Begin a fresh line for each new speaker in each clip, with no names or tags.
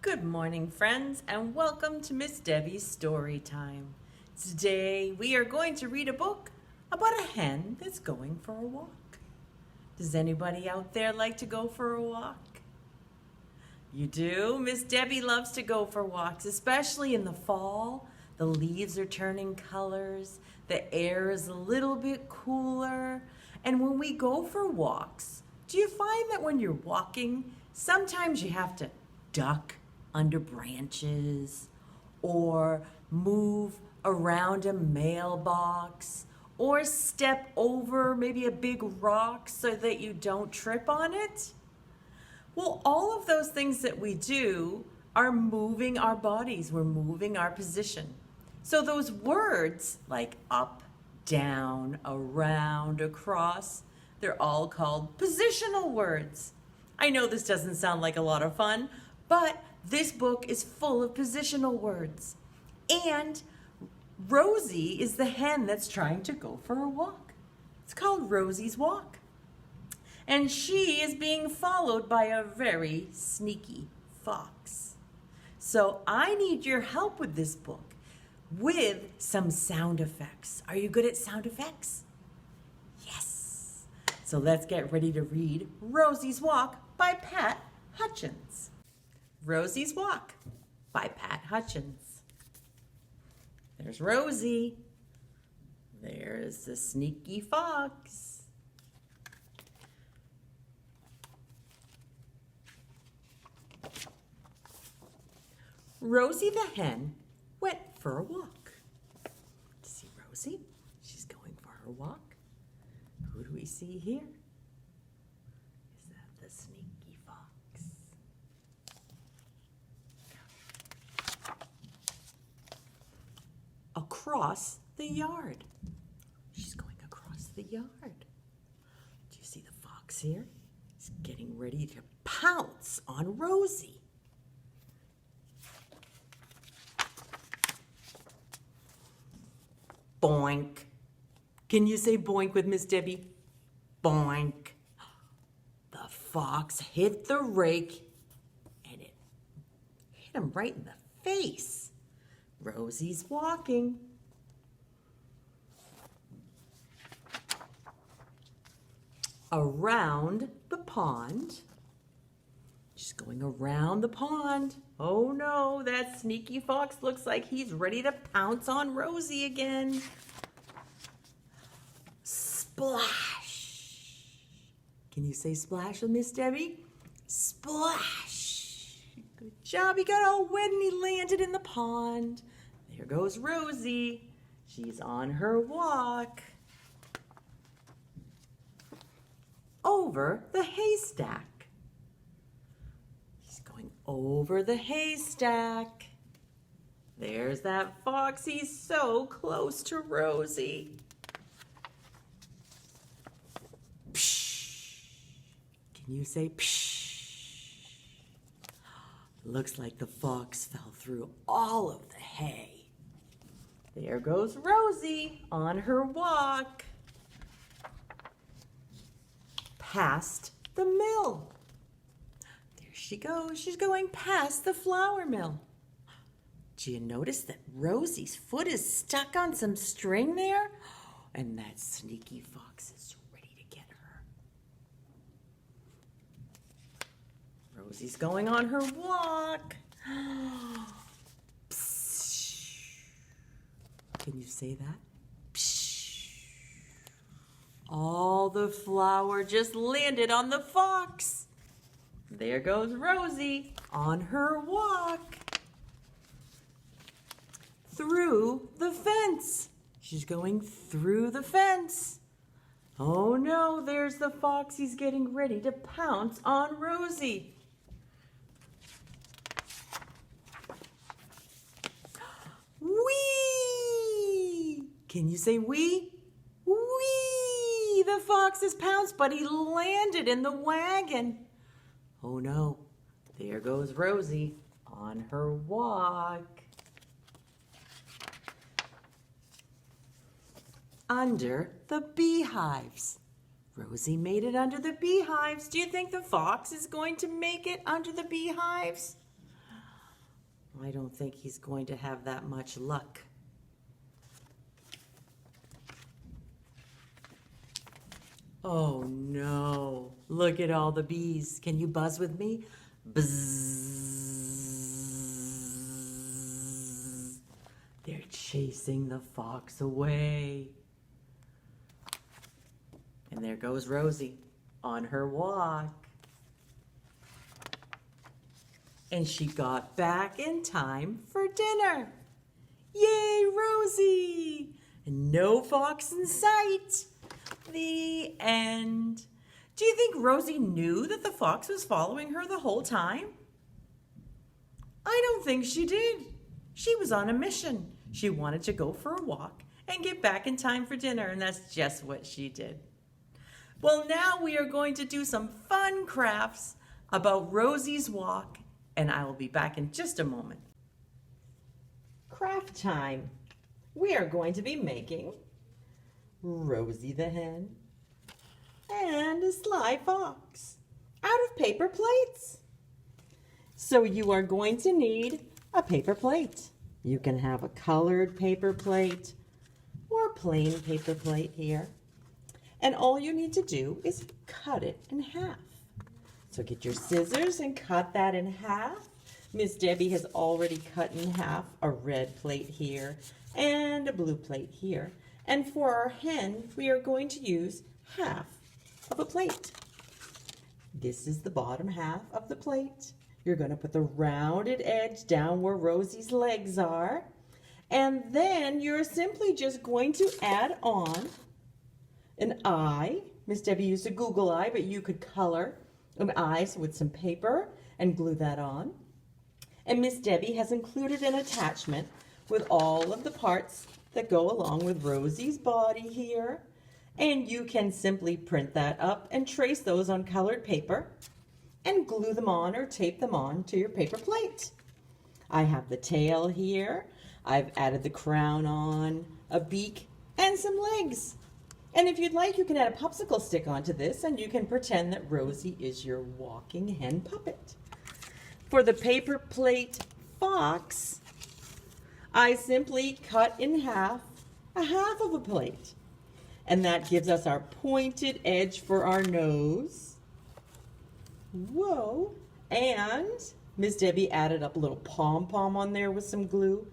Good morning, friends, and welcome to Miss Debie's Story Time. Today, we are going to read a book about a hen that's going for a walk. Does anybody out there like to go for a walk? You do? Miss Debie loves to go for walks, especially in the fall. The leaves are turning colors, the air is a little bit cooler, and when we go for walks, do you find that when you're walking, sometimes you have to duck under branches or move around a mailbox or step over maybe a big rock so that you don't trip on it? Well, all of those things that we do are moving our bodies. We're moving our position. So those words like up, down, around, across, they're all called positional words. I know this doesn't sound like a lot of fun, but this book is full of positional words. And Rosie is the hen that's trying to go for a walk. It's called Rosie's Walk. And she is being followed by a very sneaky fox. So I need your help with this book with some sound effects. Are you good at sound effects? Yes. So let's get ready to read Rosie's Walk by Pat Hutchins. Rosie's Walk by Pat Hutchins. There's Rosie. There's the sneaky fox. Rosie the hen went for a walk. See Rosie? She's going for her walk. Who do we see here? Is that the sneaky fox? Across the yard. She's going across the yard. Do you see the fox here? He's getting ready to pounce on Rosie. Boink. Can you say boink with Miss Debie? Boink. The fox hit the rake and it hit him right in the face. Rosie's walking. Around the pond. She's going around the pond. Oh no, that sneaky fox looks like he's ready to pounce on Rosie again. Splash. Can you say splash with Miss Debie? Splash. Good job. He got all wet and he landed in the pond. There goes Rosie. She's on her walk. Over the haystack. Over the haystack. There's that fox. He's so close to Rosie. Psh. Can you say psh? Looks like the fox fell through all of the hay. There goes Rosie on her walk. Past the mill. She goes. She's going past the flour mill. Do you notice that Rosie's foot is stuck on some string there? And that sneaky fox is ready to get her. Rosie's going on her walk. Psst. Can you say that? Psst. All the flour just landed on the fox. There goes Rosie on her walk. Through the fence. She's going through the fence. Oh no, there's the fox. He's getting ready to pounce on Rosie. Whee! Can you say wee? Whee! The fox has pounced, but he landed in the wagon. Oh no, there goes Rosie on her walk. Under the beehives. Rosie made it under the beehives. Do you think the fox is going to make it under the beehives? I don't think he's going to have that much luck. Oh no, look at all the bees. Can you buzz with me? Buzz. They're chasing the fox away. And there goes Rosie on her walk. And she got back in time for dinner. Yay, Rosie! And no fox in sight. The end. Do you think Rosie knew that the fox was following her the whole time? I don't think she did. She was on a mission. She wanted to go for a walk and get back in time for dinner, and that's just what she did. Well, now we are going to do some fun crafts about Rosie's walk, and I will be back in just a moment. Craft time. We are going to be making Rosie the hen and a sly fox out of paper plates. So you are going to need a paper plate. You can have a colored paper plate or a plain paper plate here. And all you need to do is cut it in half. So get your scissors and cut that in half. Miss Debbie has already cut in half a red plate here and a blue plate here. And for our hen, we are going to use half of a plate. This is the bottom half of the plate. You're going to put the rounded edge down where Rosie's legs are. And then you're simply just going to add on an eye. Miss Debbie used a Google eye, but you could color an eye with some paper and glue that on. And Miss Debbie has included an attachment with all of the parts that go along with Rosie's body here. And you can simply print that up and trace those on colored paper and glue them on or tape them on to your paper plate. I have the tail here. I've added the crown on, a beak, and some legs. And if you'd like, you can add a popsicle stick onto this and you can pretend that Rosie is your walking hen puppet. For the paper plate fox, I simply cut in half a half of a plate. And that gives us our pointed edge for our nose. Whoa. And Miss Debbie added up a little pom-pom on there with some glue,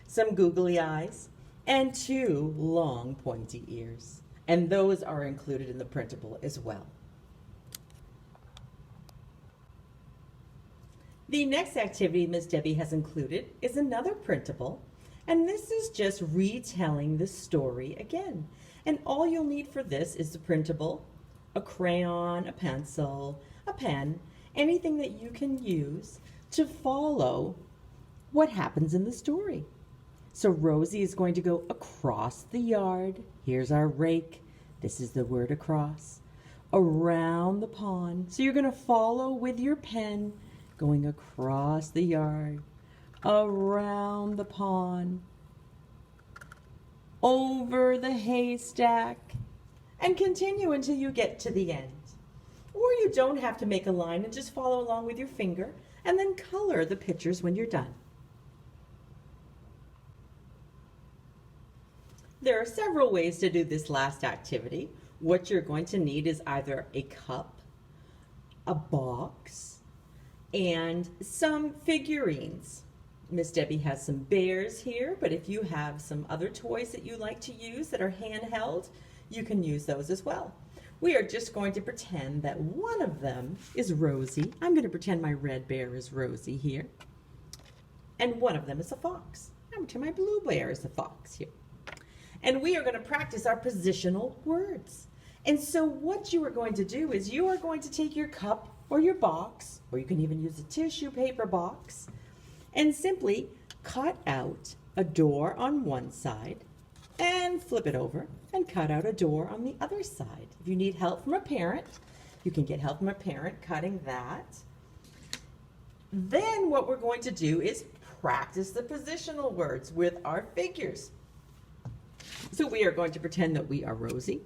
some googly eyes, and 2 long pointy ears. And those are included in the printable as well. The next activity Miss Debbie has included is another printable, and this is just retelling the story again. And all you'll need for this is the printable, a crayon, a pencil, a pen, anything that you can use to follow what happens in the story. So Rosie is going to go across the yard. Here's our rake. This is the word across. Around the pond. So you're going to follow with your pen, going across the yard, around the pond, over the haystack, and continue until you get to the end. Or you don't have to make a line and just follow along with your finger and then color the pictures when you're done. There are several ways to do this last activity. What you're going to need is either a cup, a box, and some figurines. Miss Debbie has some bears here, but if you have some other toys that you like to use that are handheld, you can use those as well. We are just going to pretend that one of them is Rosie. I'm going to pretend my red bear is Rosie here. And one of them is a fox. I'm going to pretend my blue bear is a fox here. And we are going to practice our positional words. And so what you are going to do is you are going to take your cup or your box, or you can even use a tissue paper box, and simply cut out a door on one side and flip it over and cut out a door on the other side. If you need help from a parent, you can get help from a parent cutting that. Then what we're going to do is practice the positional words with our figures. So we are going to pretend that we are Rosie,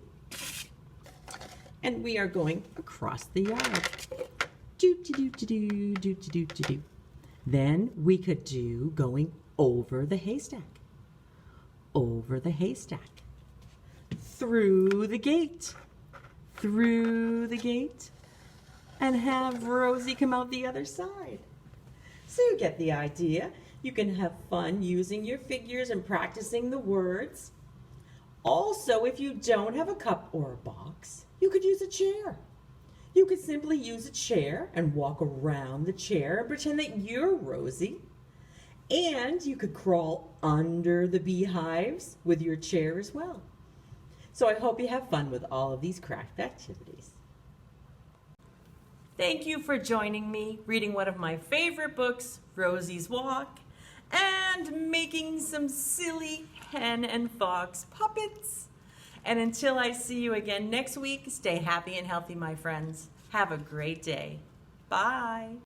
and we are going across the yard. Do-do-do-do-do, do-do-do-do-do. Then we could do going over the haystack, over the haystack, through the gate, and have Rosie come out the other side. So you get the idea. You can have fun using your figures and practicing the words. Also, if you don't have a cup or a box, you could use a chair. You could simply use a chair and walk around the chair and pretend that you're Rosie. And you could crawl under the beehives with your chair as well. So I hope you have fun with all of these craft activities. Thank you for joining me reading one of my favorite books, Rosie's Walk, and making some silly hen and fox puppets. And until I see you again next week, stay happy and healthy, my friends. Have a great day. Bye.